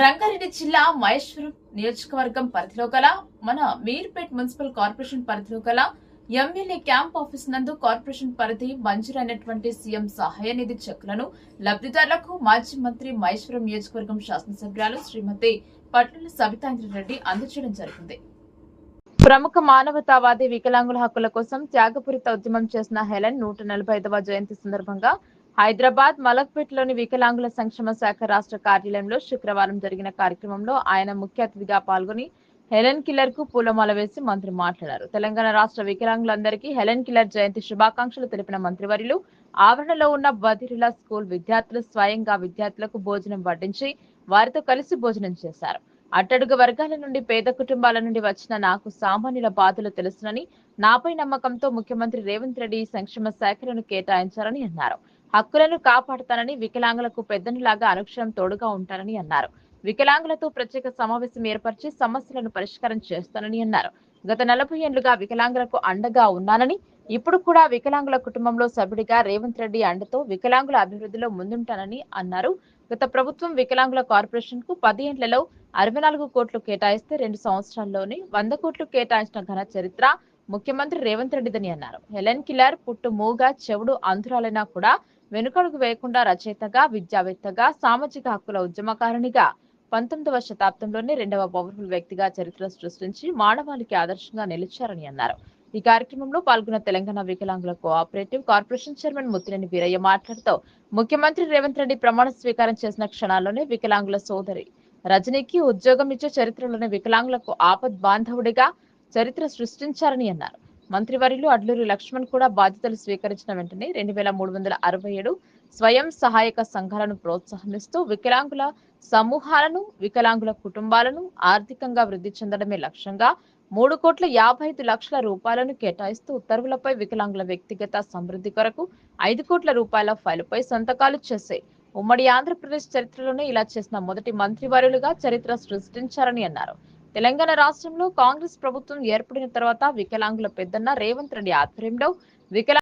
రంగారెడ్డి జిల్లా మహేశ్వరం నియోజకవర్గం పరిధిలో గల మన మీర్పేట్ మున్సిపల్ కార్పొరేషన్ పరిధిలో గల ఎమ్మెల్యే క్యాంప్ ఆఫీస్ నందు కార్పొరేషన్ పరిధి మంజూరైనటువంటి సీఎం సహాయ నిధి చెక్కులను లబ్ధిదారులకు మాజీ మంత్రి మహేశ్వరం నియోజకవర్గం శాసనసభ్యురాలు శ్రీమతి పట్ల సవితాంద్రెడ్డి అందజేయడం జరిగింది. ప్రముఖ మానవతావాది వికలాంగుల హక్కుల కోసం త్యాగపూరిత ఉద్యమం చేసిన హెలెన్ 145వ జయంతి సందర్భంగా హైదరాబాద్ మలక్పేటలోని వికలాంగుల సంక్షేమ శాఖ రాష్ట్ర కార్యాలయంలో శుక్రవారం జరిగిన కార్యక్రమంలో ఆయన ముఖ్య అతిథిగా పాల్గొని హెలెన్ కిల్లర్ కు పూలమాల వేసి మంత్రి మాట్లాడారు. తెలంగాణ రాష్ట్ర వికలాంగులందరికీ హెలెన్ కిల్లర్ జయంతి శుభాకాంక్షలు తెలిపిన మంత్రివర్యులు ఆవరణలో ఉన్న బదిరిల స్కూల్ విద్యార్థులు స్వయంగా విద్యార్థులకు భోజనం వడ్డించి వారితో కలిసి భోజనం చేశారు. అట్టడుగు వర్గాల నుండి పేద కుటుంబాల నుండి వచ్చిన నాకు సామాన్యుల బాధలు తెలుసునని, నాపై నమ్మకంతో ముఖ్యమంత్రి రేవంత్ రెడ్డి సంక్షేమ శాఖలను కేటాయించారని అన్నారు. హక్కులను కాపాడుతానని, వికలాంగులకు పెద్దనులాగా అనుక్షణం తోడుగా ఉంటానని అన్నారు. వికలాంగులతో ప్రత్యేక సమావేశం ఏర్పరిచి సమస్యలను పరిష్కారం చేస్తానని అన్నారు. గత 40 ఏళ్లుగా వికలాంగులకు అండగా ఉన్నానని, ఇప్పుడు కూడా వికలాంగుల కుటుంబంలో సభ్యుడిగా రేవంత్ రెడ్డి అండతో వికలాంగుల అభివృద్ధిలో ముందుంటానని అన్నారు. గత ప్రభుత్వం వికలాంగుల కార్పొరేషన్ కు 10 ఏళ్లలో 64 కోట్లు కేటాయిస్తే 2 సంవత్సరాల్లోనే 100 కోట్లు కేటాయించిన ఘన చరిత్ర ముఖ్యమంత్రి రేవంత్ రెడ్డిదని అన్నారు. హెలెన్ కిల్లర్ పుట్టు మూగ చెవుడు అంధురాలైనా కూడా వెనుకడుగు వేయకుండా రచయితగా, విద్యావేత్తగా, సామాజిక హక్కుల ఉద్యమకారిణిగా 19వ శతాబ్దంలోనే 2వ పవర్ఫుల్ వ్యక్తిగా చరిత్ర సృష్టించి మానవాళికి ఆదర్శంగా నిలిచారని అన్నారు. ఈ కార్యక్రమంలో పాల్గొన్న తెలంగాణ వికలాంగుల cooperative corporation chairman Muthineni Veeraiah మాట్లాడుతూ ముఖ్యమంత్రి రేవంత్ రెడ్డి ప్రమాణ స్వీకారం చేసిన క్షణాల్లోనే వికలాంగుల సోదరి రజనీకి ఉద్యోగం ఇచ్చే చరిత్రలోనే వికలాంగులకు ఆపద్ బాంధవుడిగా చరిత్ర సృష్టించారని అన్నారు. మంత్రివర్యులు అడ్లూరి లక్ష్మణ్ కూడా బాధ్యతలు స్వీకరించిన వెంటనే 2367 స్వయం సహాయక సంఘాలను ప్రోత్సహిస్తూ వికలాంగుల సమూహాలను, వికలాంగుల కుటుంబాలను ఆర్థికంగా వృద్ధి చెందడమే లక్ష్యంగా 3,55,00,000 రూపాయలను కేటాయిస్తూ ఉత్తర్వులపై వికలాంగుల వ్యక్తిగత సమృద్ధి కొరకు 5 కోట్ల రూపాయల ఫైలుపై సంతకాలు చేసే ఉమ్మడి ఆంధ్రప్రదేశ్ చరిత్రలోనే ఇలా చేసిన మొదటి మంత్రివర్యులుగా చరిత్ర సృష్టించారని అన్నారు. తెలంగాణ రాష్ట్రంలో కాంగ్రెస్ ప్రభుత్వం ఏర్పడిన తర్వాత వికలాంగుల పెద్దన్న రేవంత్ రెడ్డి ఆధ్వర్యంలో వికలాంగుల